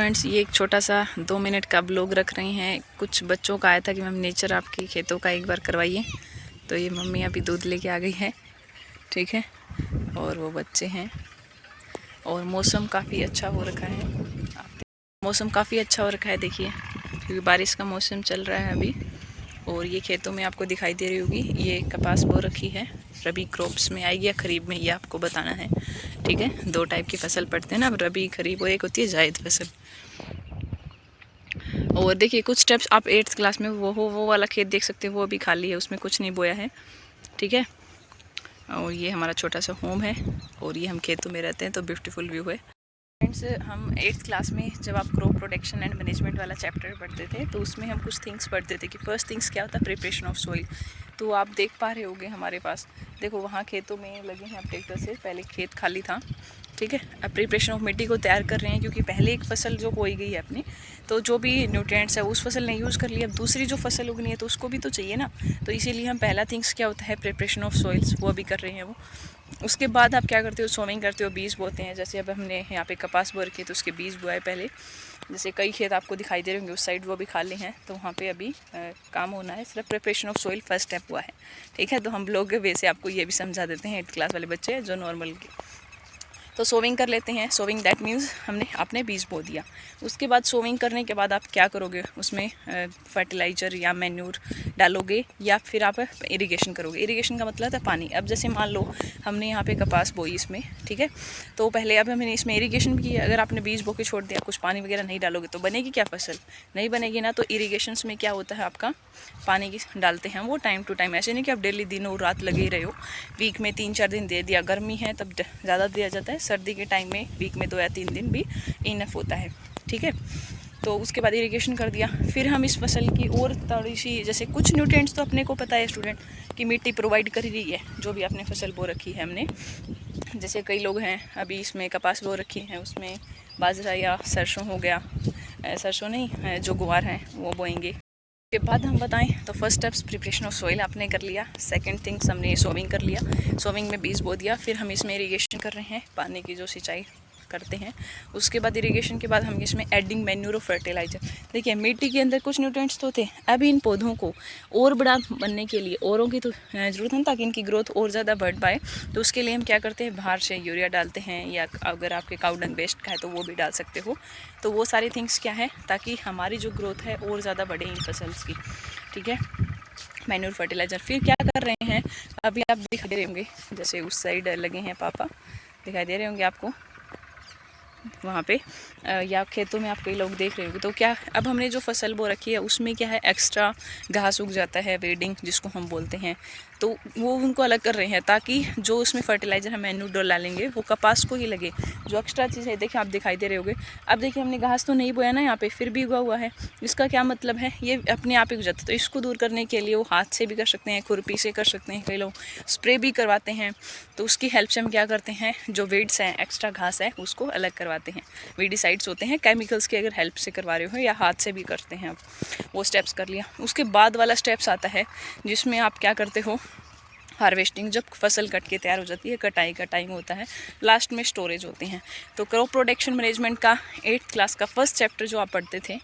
Friends, ये एक छोटा सा 2 मिनट का ब्लॉग रख रही हैं। कुछ बच्चों का आया था कि मैम नेचर आपके खेतों का एक बार करवाइए, तो ये मम्मी अभी दूध लेके आ गई है, ठीक है। और वो बच्चे हैं और मौसम काफ़ी अच्छा हो रखा है। मौसम काफ़ी अच्छा हो रखा है, देखिए, क्योंकि बारिश का मौसम चल रहा है अभी। और ये खेतों में आपको दिखाई दे रही होगी, ये कपास बो रखी है। रबी क्रॉप्स में आएगी या खरीब में, ये आपको बताना है, ठीक है। 2 टाइप की फसल पड़ते हैं ना, रबी खरीब, और एक होती है जायद फसल। और देखिए कुछ स्टेप्स आप 8th क्लास में वो वाला खेत देख सकते हो, वो अभी खाली है, उसमें कुछ नहीं बोया है, ठीक है। और ये हमारा छोटा सा होम है और ये हम खेतों में रहते हैं, तो ब्यूटीफुल व्यू है। फ्रेंड्स, हम 8th क्लास में जब आप क्रॉप प्रोटेक्शन एंड मैनेजमेंट वाला चैप्टर पढ़ते थे, तो उसमें हम कुछ थिंग्स पढ़ते थे कि फर्स्ट थिंग्स क्या होता है, प्रिपरेशन ऑफ सॉइल। तो आप देख पा रहे होगे हमारे पास, देखो वहाँ खेतों में लगे हैं, अब ट्रैक्टर से, पहले खेत खाली था, ठीक है। अब प्रिपरेशन ऑफ मिट्टी को तैयार कर रहे हैं, क्योंकि पहले एक फसल जो बोई गई है अपनी, तो जो भी न्यूट्रिएंट्स है उस फसल ने यूज़ कर लिया, अब दूसरी जो फसल उगनी है तो उसको भी तो चाहिए ना। तो इसीलिए हम पहला थिंग्स क्या होता है, प्रिपरेशन ऑफ सॉइल्स, वो अभी कर रहे हैं वो। उसके बाद आप क्या करते हो, सोविंग करते हो, बीज बोते हैं। जैसे अब हमने यहाँ पे कपास बो रखी है, तो उसके बीज बोए पहले। जैसे कई खेत आपको दिखाई दे रहे होंगे उस साइड, वो भी खाली हैं, तो वहाँ पे अभी काम होना है। सिर्फ preparation of soil first step हुआ है, ठीक है। तो हम लोग वैसे आपको ये भी समझा देते हैं 8th क्लास वाले बच्चे जो नॉर्मल के। तो सोविंग कर लेते हैं। सोविंग दैट मीन्स हमने अपने बीज बो दिया। उसके बाद सोविंग करने के बाद आप क्या करोगे, उसमें फर्टिलाइज़र या मैन्यूर डालोगे, या फिर आप इरिगेशन करोगे। इरिगेशन का मतलब है पानी। अब जैसे मान लो हमने यहाँ पे कपास बोई इसमें, ठीक है, तो पहले अब हमने इसमें इरिगेशन भी किया। अगर आपने बीज बो के छोड़ दिया, कुछ पानी वगैरह नहीं डालोगे, तो बनेगी क्या फसल? नहीं बनेगी ना। तो इरीगेशन में क्या होता है, आपका पानी की डालते हैं वो टाइम टू टाइम। ऐसे नहीं कि आप डेली दिनों रात लगे ही रहे हो। वीक में 3-4 दिन दे दिया, गर्मी है तब ज़्यादा दिया जाता है, सर्दी के टाइम में वीक में 2 या 3 दिन भी इनफ होता है, ठीक है। तो उसके बाद इरिगेशन कर दिया। फिर हम इस फसल की और थोड़ी सी, जैसे कुछ न्यूट्रिएंट्स तो अपने को पता है स्टूडेंट कि मिट्टी प्रोवाइड कर रही है, जो भी आपने फसल बो रखी है हमने। जैसे कई लोग हैं अभी इसमें कपास बो रखी है, उसमें बाजरा या सरसों हो गया, सरसों नहीं, जो गुवार हैं वो बोएंगे। के बाद हम बताएं तो first steps preparation of soil आपने कर लिया। सेकंड थिंग्स हमने सोविंग कर लिया, सोविंग में बीज बो दिया। फिर हम इसमें इरिगेशन कर रहे हैं, पानी की जो सिंचाई करते हैं। उसके बाद इरिगेशन के बाद हम इसमें एडिंग मैन्यूर और फर्टिलाइजर। देखिए मिट्टी के अंदर कुछ न्यूट्रिएंट्स तो थे, अभी इन पौधों को और बड़ा बनने के लिए औरों की तो ज़रूरत है, ताकि इनकी ग्रोथ और ज़्यादा बढ़ पाए। तो उसके लिए हम क्या करते हैं, बाहर से यूरिया डालते हैं, या अगर आपके काऊ डंग वेस्ट का है तो वो भी डाल सकते हो। तो वो सारी थिंग्स क्या है, ताकि हमारी जो ग्रोथ है और ज़्यादा बढ़े इन फसल्स की, ठीक है। Manure fertiliser. फिर क्या कर रहे हैं, अभी आप दिखा दे रहे होंगे, जैसे उस साइड लगे हैं पापा, दिखाई दे रहे होंगे आपको वहाँ पे, या खेतों में आप कई लोग देख रहे होंगे। तो क्या, अब हमने जो फसल बो रखी है उसमें क्या है, एक्स्ट्रा घास उग जाता है, वेडिंग जिसको हम बोलते हैं, तो वो उनको अलग कर रहे हैं, ताकि जो उसमें फर्टिलाइजर हम मैन्यूर डालेंगे वो कपास को ही लगे। जो एक्स्ट्रा चीज़ है, देखिए आप दिखाई दे रहे होंगे। अब देखिए हमने घास तो नहीं बोया ना यहाँ पे, फिर भी उगा हुआ है। इसका क्या मतलब है, ये अपने आप ही उग जाता है। तो इसको दूर करने के लिए वो हाथ से भी कर सकते हैं, खुरपी से कर सकते हैं, कई लोग स्प्रे भी करवाते हैं। तो उसकी हेल्प से हम क्या करते हैं, जो वेड्स हैं, एक्स्ट्रा घास है, उसको अलग करवाते हैं। वीडिसाइड्स होते हैं केमिकल्स की, अगर हेल्प से करवा रहे हो, या हाथ से भी करते हैं। आप वो स्टेप्स कर लिया। उसके बाद वाला स्टेप्स आता है जिसमें आप क्या करते हो, हार्वेस्टिंग। जब फसल कट के तैयार हो जाती है, कटाई का टाइम होता है, लास्ट में स्टोरेज होते हैं। तो क्रॉप प्रोटेक्शन मैनेजमेंट का 8th क्लास का फर्स्ट चैप्टर जो आप पढ़ते थे,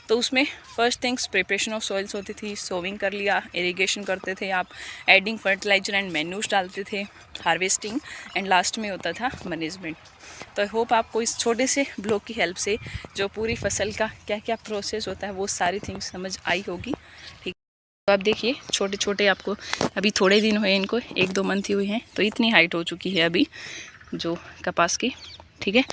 तो उसमें first things preparation of soils होती थी, सोविंग कर लिया, इरिगेशन करते थे आप, एडिंग फर्टिलाइजर एंड मैन्यूर्स डालते थे, हार्वेस्टिंग, एंड लास्ट में होता था मैनेजमेंट। तो आई होप आपको इस छोटे से ब्लॉग की हेल्प से जो पूरी फसल का क्या क्या प्रोसेस होता है वो सारी थिंग्स समझ आई होगी, ठीक। तो आप देखिए छोटे छोटे, आपको अभी थोड़े दिन हुए इनको, 1-2 मंथ ही हुए हैं, तो इतनी हाइट हो चुकी है अभी जो कपास की, ठीक है।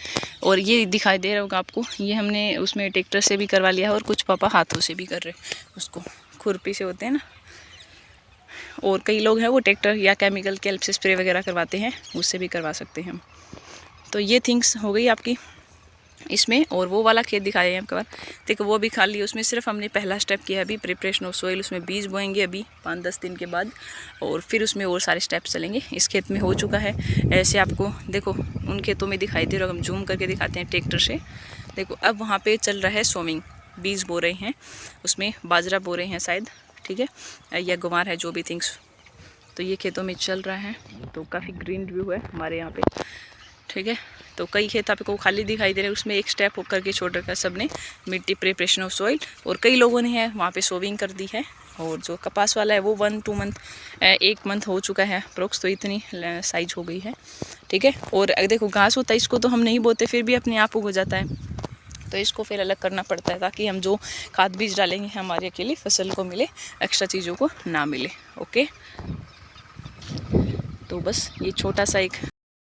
और ये दिखाई दे रहा होगा आपको, ये हमने उसमें ट्रैक्टर से भी करवा लिया है, और कुछ पापा हाथों से भी कर रहे हैं, उसको खुरपी से होते हैं ना। और कई लोग हैं वो ट्रैक्टर या केमिकल के हेल्प से स्प्रे वगैरह करवाते हैं, उससे भी करवा सकते हैं हम। तो ये थिंग्स हो गई आपकी इसमें। और वो वाला खेत दिखाया है आपके बार, देखो वो भी खाली है, उसमें सिर्फ हमने पहला स्टेप किया अभी, प्रिपरेशन ऑफ सॉइल। उसमें बीज बोएंगे अभी 5-10 दिन के बाद, और फिर उसमें और सारे स्टेप्स चलेंगे। इस खेत में हो चुका है ऐसे, आपको देखो उन खेतों में दिखाई दे रहा है, हम जूम करके दिखाते हैं ट्रैक्टर से। देखो अब वहाँ पर चल रहा है सोविंग, बीज बो रहे हैं, उसमें बाजरा बो रहे हैं शायद, ठीक है, या गुवार है, जो भी थिंग्स। तो ये खेतों में चल रहा है, तो काफ़ी ग्रीन व्यू है हमारे यहाँ पे, ठीक है। तो कई खेत आपको खाली दिखाई दे रहे हैं, उसमें एक स्टेप होकर के छोड़ रखा है सबने, मिट्टी प्रिपरेशन ऑफ सॉइल। और कई लोगों ने है वहाँ पे सोविंग कर दी है। और जो कपास वाला है वो 1-2 मंथ, 1 मंथ हो चुका है अप्रोक्स, तो इतनी साइज हो गई है, ठीक है। और देखो घास होता है, इसको तो हम नहीं बोते, फिर भी अपने आप उग जाता है, तो इसको फिर अलग करना पड़ता है ताकि हम जो खाद बीज डालेंगे हमारे अकेले फसल को मिले, एक्स्ट्रा चीज़ों को ना मिले। ओके, तो बस ये छोटा सा एक,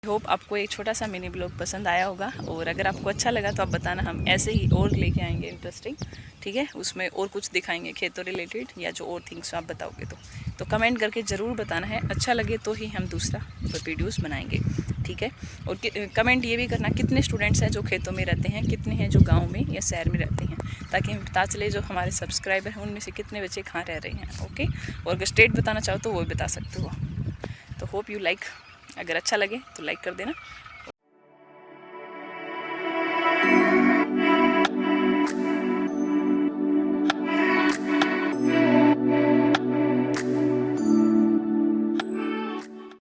होप आपको एक छोटा सा मिनी ब्लॉग पसंद आया होगा। और अगर आपको अच्छा लगा तो आप बताना, हम ऐसे ही और लेके आएंगे इंटरेस्टिंग, ठीक है। उसमें और कुछ दिखाएंगे खेतों रिलेटेड, या जो और थिंग्स आप बताओगे तो कमेंट करके ज़रूर बताना है। अच्छा लगे तो ही हम दूसरा वीडियोस बनाएंगे, ठीक है। और कमेंट ये भी करना कितने स्टूडेंट्स हैं जो खेतों में रहते हैं, कितने हैं जो गाँव में या शहर में रहते हैं, ताकि हमें पता चले जो हमारे सब्सक्राइबर हैं उनमें से कितने बच्चे कहाँ रह रहे हैं। ओके, और अगर स्टेट बताना चाहो तो वो भी बता सकते हो। तो होप यू लाइक, अगर अच्छा लगे तो लाइक कर देना।